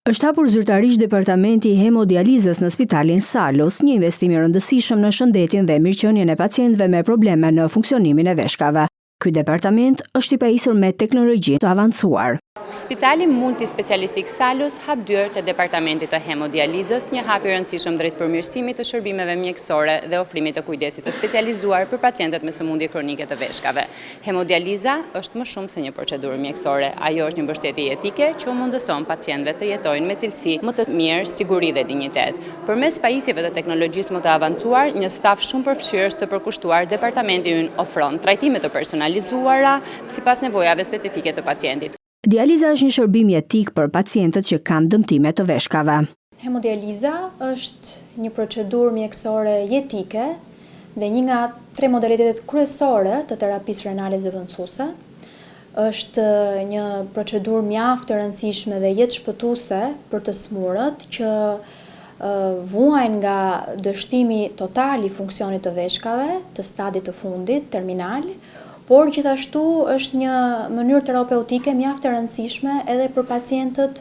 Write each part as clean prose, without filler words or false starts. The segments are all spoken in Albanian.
Është hapur zyrtarisht departamenti i hemodializës në Spitalin Salus, një investim i rëndësishëm në shëndetin dhe mirëqenien e pacientëve me probleme në funksionimin e veshkave. Ky departament është i pajisur me teknologji të avancuar. Spitali multispecialistik Salus hap dyert të departamentit të hemodializës, një hap i rëndësishëm drejt përmirësimit të shërbimeve mjekësore dhe ofrimit të kujdesit të specializuar për pacientët me sëmundje kronike të veshkave. Hemodializa është më shumë se një procedurë mjekësore. Ajo është një mbështetje jetike që mundëson pacientëve të jetojnë me cilësi më të mirë, siguri dhe dinjitet. Përmes pajisjeve të teknologjisë më të avancuar, një staf shumë përfshirë është të përkushtuar, departamenti ynë ofron trajtime të personalizuara sipas nevojave specifike të pacientit. Dializa është një shërbim jetik për pacientët që kanë dëmtime të veshkave. Hemodializa është një procedurë mjekësore jetike dhe një nga 3 modalitetet kryesore të terapisë renale zëvendësuese. Është një procedurë mjaft e rëndësishme dhe jetëshpëtuese për të smurët që vuajnë nga dështimi total i funksionit të veshkave, të stadit të fundit, terminal, por gjithashtu është një mënyrë terapeutike mjaft e rëndësishme edhe për pacientët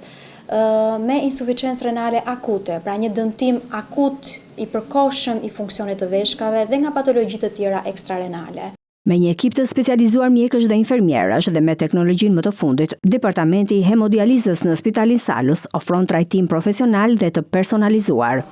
me insuficiencë renale akute, pra një dëmtim akut i përkohshëm i funksionit të veshkave dhe nga patologjitë të tjera ekstrarenale. Me një ekip të specializuar mjekësh dhe infermierash dhe me teknologjinë më të fundit, Departamenti i Hemodializës në Spitalin Salus ofron trajtim profesional dhe të personalizuar.